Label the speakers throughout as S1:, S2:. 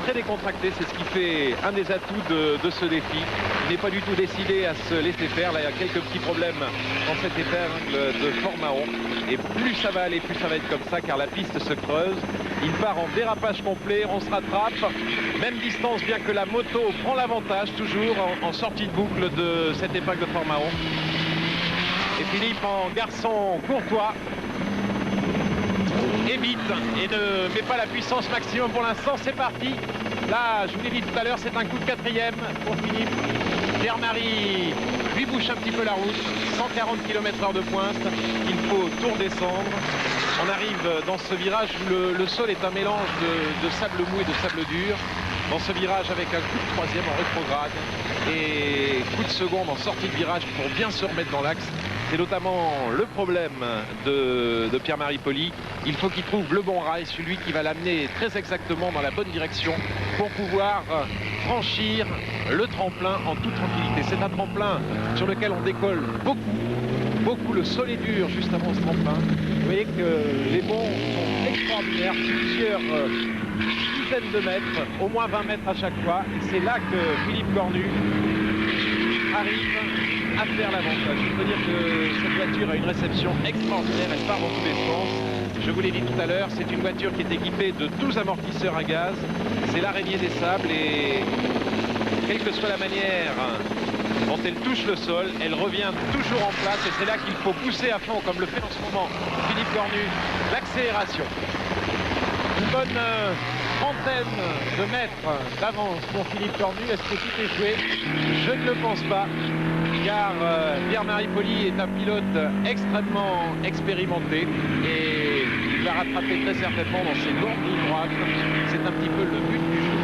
S1: très décontracté, c'est ce qui fait un des atouts de ce défi. Il n'est pas du tout décidé à se laisser faire. Là, il y a quelques petits problèmes dans cette épingle de Fort Mahon. Et plus ça va aller, plus ça va être comme ça, car la piste se creuse. Il part en dérapage complet, on se rattrape. Même distance, bien que la moto prend l'avantage, toujours en sortie de boucle de cette épingle de Fort Mahon. Et Philippe, en garçon courtois, évite et ne met pas la puissance maximum pour l'instant. C'est parti. Là, je vous l'ai dit tout à l'heure, c'est un coup de quatrième pour Philippe. Pierre-Marie lui bouche un petit peu la route. 140 km/h de pointe. Il faut tout redescendre. On arrive dans ce virage où le sol est un mélange de sable mou et de sable dur. Dans ce virage avec un coup de troisième en rétrograde et coup de seconde en sortie de virage pour bien se remettre dans l'axe. C'est notamment le problème de Pierre-Marie Poli. Il faut qu'il trouve le bon rail, celui qui va l'amener très exactement dans la bonne direction pour pouvoir franchir le tremplin en toute tranquillité. C'est un tremplin sur lequel on décolle beaucoup. Le sol est dur juste avant ce tremplin. Vous voyez que les bonds sont extraordinaires, plusieurs dizaines de mètres, au moins 20 mètres à chaque fois. Et c'est là que Philippe Cornu arrive à faire l'avantage. Je peux dire que cette voiture a une réception extraordinaire, elle part dans tous les sens. Je vous l'ai dit tout à l'heure, c'est une voiture qui est équipée de 12 amortisseurs à gaz. C'est l'araignée des sables et quelle que soit la manière dont elle touche le sol, elle revient toujours en place et c'est là qu'il faut pousser à fond, comme le fait en ce moment Philippe Cornu, l'accélération. Une bonne trentaine de mètres d'avance pour Philippe Cornu. Est-ce que tout est joué? Je ne le pense pas, car Pierre-Marie Poli est un pilote extrêmement expérimenté et il va rattraper très certainement dans ses longues lignes droites. C'est un petit peu le but du jeu.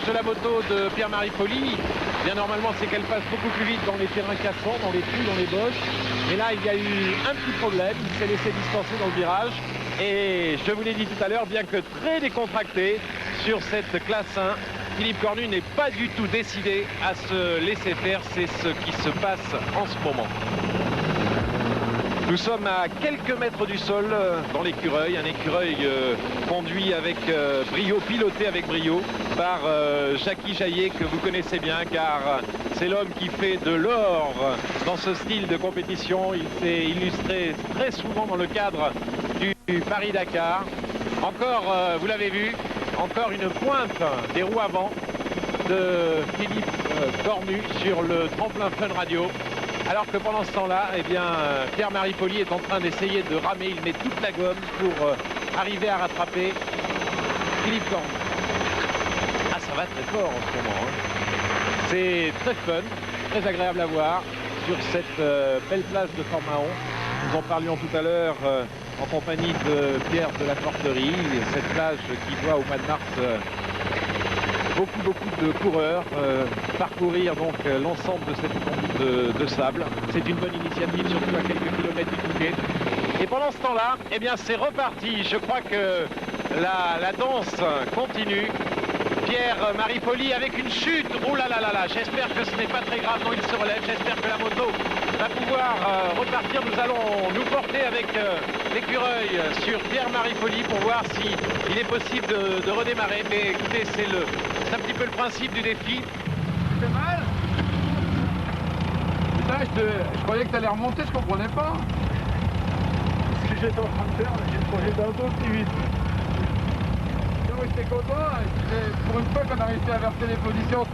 S1: De la moto de Pierre-Marie Poli, bien normalement c'est qu'elle passe beaucoup plus vite dans les terrains cassants, dans les trous, dans les bosses. Mais là il y a eu un petit problème, il s'est laissé distancer dans le virage. Et je vous l'ai dit tout à l'heure, bien que très décontracté sur cette classe 1, Philippe Cornu n'est pas du tout décidé à se laisser faire. C'est ce qui se passe en ce moment. Nous sommes à quelques mètres du sol dans l'écureuil, un écureuil conduit avec brio, piloté avec brio par Jackie Jaillet, que vous connaissez bien car c'est l'homme qui fait de l'or dans ce style de compétition. Il s'est illustré très souvent dans le cadre du Paris-Dakar. Encore, vous l'avez vu, encore une pointe des roues avant de Philippe Cornu sur le tremplin Fun Radio. Alors que pendant ce temps-là, eh bien, Pierre-Marie Poli est en train d'essayer de ramer. Il met toute la gomme pour arriver à rattraper Philippe Cornu. Ah, ça va très fort en ce moment. Hein. C'est très fun, très agréable à voir sur cette belle place de Fort Mahon. Nous en parlions tout à l'heure en compagnie de Pierre de la Forterie. Cette plage qui voit au mois de mars beaucoup de coureurs parcourir donc l'ensemble de cette étendue de sable. C'est une bonne initiative, surtout à quelques kilomètres du Touquet. Et pendant ce temps-là, eh bien c'est reparti. Je crois que la danse continue. Pierre-Marie Poli avec une chute. Oh là là là là, j'espère que ce n'est pas très grave. Non, il se relève. J'espère que la moto va pouvoir repartir. Nous allons nous porter avec l'écureuil sur Pierre-Marie Poli pour voir s'il est possible de redémarrer. Mais écoutez, c'est un petit peu le principe du défi.
S2: Tu fais mal? Putain, je croyais que tu allais remonter, je comprenais pas. Ce que j'étais en train de faire, j'étais un peu plus vite. J'étais content, pour une fois qu'on a réussi à verser les positions.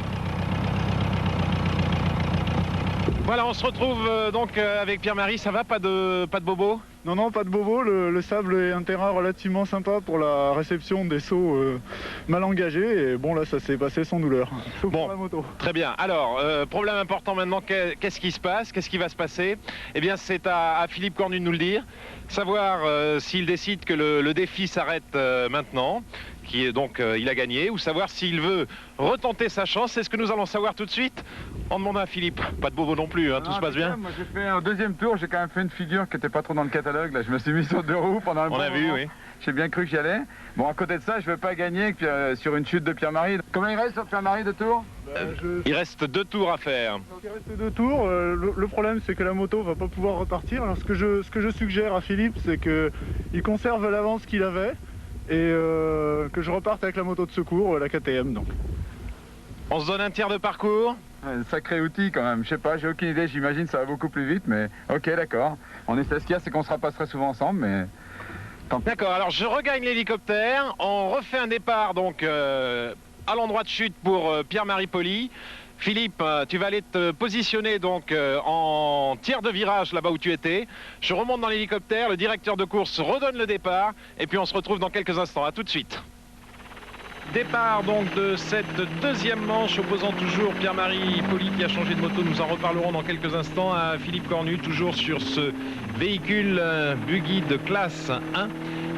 S1: Voilà, on se retrouve donc avec Pierre-Marie. Ça va, pas de bobo?
S3: Non, non, pas de bobo. Le sable est un terrain relativement sympa pour la réception des sauts mal engagés. Et bon, là, ça s'est passé sans douleur. Sauf
S1: bon,
S3: pour la moto.
S1: Très bien. Alors, problème important maintenant, qu'est-ce qui se passe? Qu'est-ce qui va se passer? Eh bien, c'est à Philippe Cornu de nous le dire. Savoir s'il décide que le défi s'arrête maintenant, qui est donc il a gagné, ou savoir s'il veut retenter sa chance. C'est ce que nous allons savoir tout de suite en demandant à Philippe. Pas de bobo non plus, hein, tout se passe bien.
S2: Moi j'ai fait un deuxième tour, j'ai quand même fait une figure qui n'était pas trop dans le catalogue. Là, je me suis mis sur deux roues pendant un bon moment.
S1: On a vu, oui.
S2: J'ai bien cru que j'y allais. Bon, à côté de ça, je ne veux pas gagner sur une chute de Pierre-Marie. Combien il reste sur Pierre-Marie de tour?
S1: Il reste 2 tours à faire.
S3: Donc, il reste 2 tours. Le problème, c'est que la moto va pas pouvoir repartir. Alors ce que je suggère à Philippe, c'est qu'il conserve l'avance qu'il avait et que je reparte avec la moto de secours, la KTM. Donc.
S1: On se donne un tiers de parcours.
S2: Un sacré outil quand même. Je sais pas, j'ai aucune idée. J'imagine que ça va beaucoup plus vite, mais ok, d'accord. On essaie. Ce qu'il y a, c'est qu'on se rapasserait souvent ensemble, mais...
S1: D'accord, alors je regagne l'hélicoptère. On refait un départ donc à l'endroit de chute pour Pierre-Marie Poli. Philippe, tu vas aller te positionner donc en tiers de virage là-bas où tu étais. Je remonte dans l'hélicoptère, le directeur de course redonne le départ et puis on se retrouve dans quelques instants. À tout de suite. Départ donc de cette deuxième manche opposant toujours Pierre-Marie Poli qui a changé de moto. Nous en reparlerons dans quelques instants à Philippe Cornu, toujours sur ce véhicule buggy de classe 1.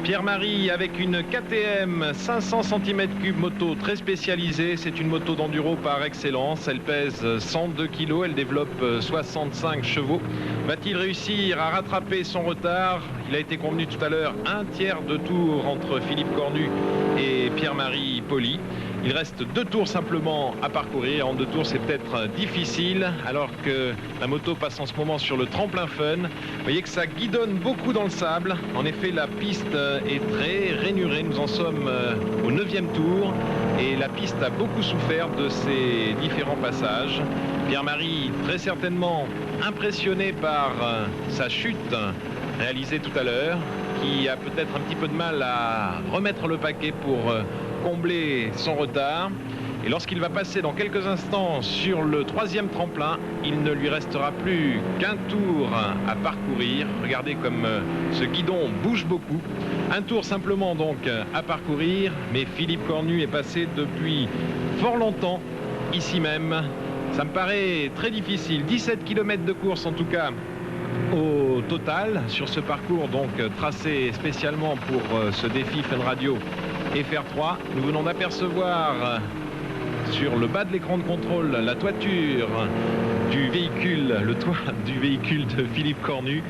S1: Pierre-Marie avec une KTM 500 cm3 moto très spécialisée. C'est une moto d'enduro par excellence. Elle pèse 102 kg, elle développe 65 chevaux. Va-t-il réussir à rattraper son retard? Il a été convenu tout à l'heure un tiers de tour entre Philippe Cornu et Pierre-Marie Poli. Il reste 2 tours simplement à parcourir. En 2 tours, c'est peut-être difficile, alors que la moto passe en ce moment sur le tremplin fun. Vous voyez que ça guidonne beaucoup dans le sable. En effet, la piste est très rainurée. Nous en sommes au 9e tour et la piste a beaucoup souffert de ces différents passages. Pierre-Marie, très certainement impressionné par sa chute réalisée tout à l'heure, qui a peut-être un petit peu de mal à remettre le paquet pour combler son retard. Et lorsqu'il va passer dans quelques instants sur le 3e tremplin, il ne lui restera plus qu'un tour à parcourir. Regardez comme ce guidon bouge beaucoup. Un tour simplement donc à parcourir, mais Philippe Cornu est passé depuis fort longtemps ici même. Ça me paraît très difficile. 17 km de course en tout cas au total sur ce parcours donc tracé spécialement pour ce défi Fun Radio FR3. Nous venons d'apercevoir sur le bas de l'écran de contrôle la toiture du véhicule, le toit du véhicule de Philippe Cornu.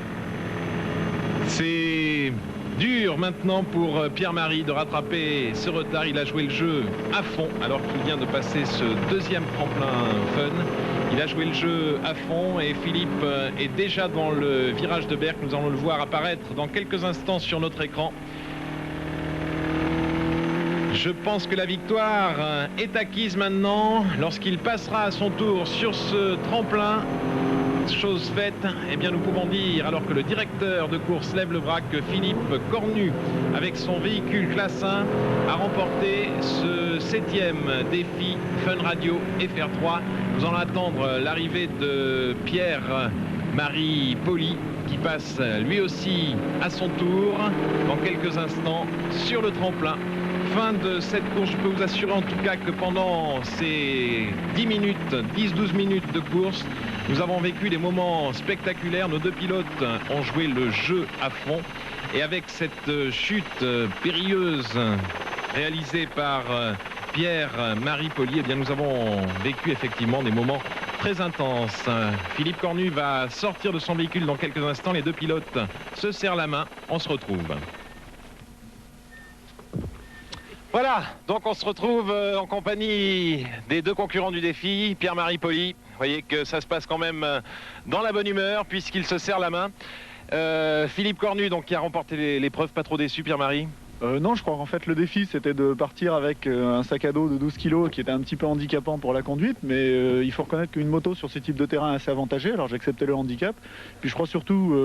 S1: C'est dur maintenant pour Pierre-Marie de rattraper ce retard. Il a joué le jeu à fond alors qu'il vient de passer ce 2e tremplin fun. Il a joué le jeu à fond et Philippe est déjà dans le virage de Berck. Nous allons le voir apparaître dans quelques instants sur notre écran. Je pense que la victoire est acquise maintenant. Lorsqu'il passera à son tour sur ce tremplin, chose faite, eh bien nous pouvons dire, alors que le directeur de course lève le bras, que Philippe Cornu, avec son véhicule classe 1, a remporté ce 7e défi Fun Radio FR3. Nous allons attendre l'arrivée de Pierre-Marie Poli, qui passe lui aussi à son tour dans quelques instants sur le tremplin. Fin de cette course, je peux vous assurer en tout cas que pendant ces 10-12 minutes de course, nous avons vécu des moments spectaculaires. Nos 2 pilotes ont joué le jeu à fond. Et avec cette chute périlleuse réalisée par Pierre-Marie Poli, eh bien nous avons vécu effectivement des moments très intenses. Philippe Cornu va sortir de son véhicule dans quelques instants. Les 2 pilotes se serrent la main. On se retrouve. Voilà, donc on se retrouve en compagnie des 2 concurrents du défi, Pierre-Marie Poli. Vous voyez que ça se passe quand même dans la bonne humeur puisqu'il se serre la main. Philippe Cornu, donc, qui a remporté l'épreuve, pas trop déçu, Pierre-Marie?
S3: Non, je crois qu'en fait le défi c'était de partir avec un sac à dos de 12 kg qui était un petit peu handicapant pour la conduite, mais il faut reconnaître qu'une moto sur ce type de terrain est assez avantagée, alors j'ai accepté le handicap. Puis je crois surtout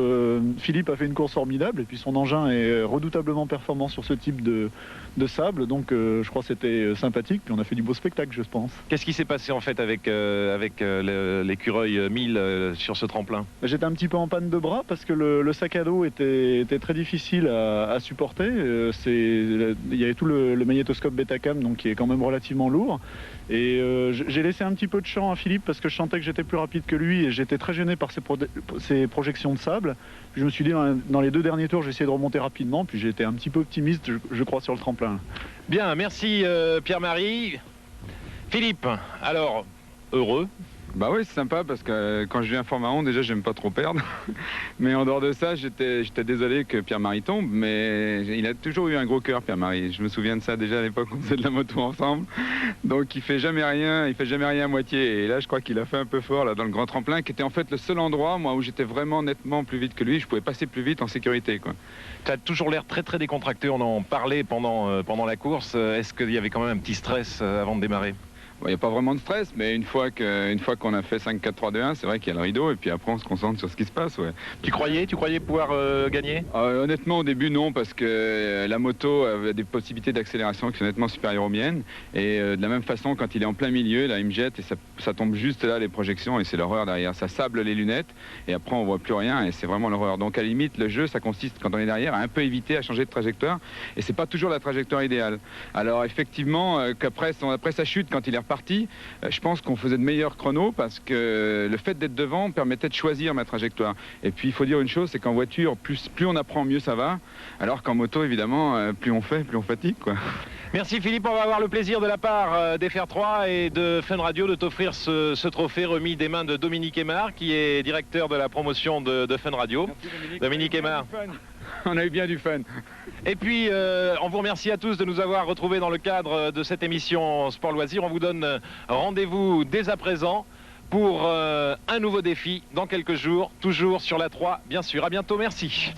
S3: Philippe a fait une course formidable et puis son engin est redoutablement performant sur ce type de sable, donc je crois que c'était sympathique, puis on a fait du beau spectacle, je pense.
S1: Qu'est-ce qui s'est passé en fait avec l'écureuil 1000 sur ce tremplin?
S3: J'étais un petit peu en panne de bras parce que le sac à dos était très difficile à supporter. Il y avait tout le magnétoscope Betacam, donc qui est quand même relativement lourd. Et j'ai laissé un petit peu de champ à Philippe parce que je sentais que j'étais plus rapide que lui et j'étais très gêné par ses projections de sable. Puis je me suis dit, dans les 2 derniers tours, j'ai essayé de remonter rapidement. Puis j'ai été un petit peu optimiste, je crois, sur le tremplin.
S1: Bien, merci Pierre-Marie. Philippe, alors, heureux?
S4: Bah oui, c'est sympa parce que quand je viens à Fort-Mahon, déjà j'aime pas trop perdre. Mais en dehors de ça, j'étais désolé que Pierre-Marie tombe, mais il a toujours eu un gros cœur, Pierre-Marie. Je me souviens de ça déjà à l'époque, on faisait de la moto ensemble. Donc il fait jamais rien à moitié. Et là, je crois qu'il a fait un peu fort là dans le grand tremplin, qui était en fait le seul endroit, moi, où j'étais vraiment nettement plus vite que lui. Je pouvais passer plus vite en sécurité, quoi.
S1: Tu as toujours l'air très très décontracté, on en parlait pendant la course. Est-ce qu'il y avait quand même un petit stress avant de démarrer?
S4: Il n'y a pas vraiment de stress, mais une fois qu'on a fait 5, 4, 3, 2, 1, c'est vrai qu'il y a le rideau, et puis après on se concentre sur ce qui se passe. Ouais.
S1: Tu croyais pouvoir gagner?
S4: Honnêtement, au début, non, parce que la moto avait des possibilités d'accélération qui sont nettement supérieures aux miennes. Et de la même façon, quand il est en plein milieu, là, il me jette et ça tombe juste là, les projections, et c'est l'horreur derrière. Ça sable les lunettes, et après on voit plus rien, et c'est vraiment l'horreur. Donc à la limite, le jeu, ça consiste, quand on est derrière, à un peu éviter, à changer de trajectoire, et c'est pas toujours la trajectoire idéale. Alors effectivement, après sa chute, quand il est parti, je pense qu'on faisait de meilleurs chronos parce que le fait d'être devant permettait de choisir ma trajectoire. Et puis il faut dire une chose, c'est qu'en voiture, plus on apprend, mieux ça va, alors qu'en moto, évidemment, plus on fatigue, quoi.
S1: Merci Philippe, on va avoir le plaisir de la part d'FR3 et de Fun Radio de t'offrir ce trophée remis des mains de Dominique Aymar, qui est directeur de la promotion de Fun Radio. Merci Dominique Aymar.
S4: On a eu bien du fun.
S1: Et puis, on vous remercie à tous de nous avoir retrouvés dans le cadre de cette émission Sport Loisirs. On vous donne rendez-vous dès à présent pour un nouveau défi dans quelques jours, toujours sur la 3, bien sûr. À bientôt, merci.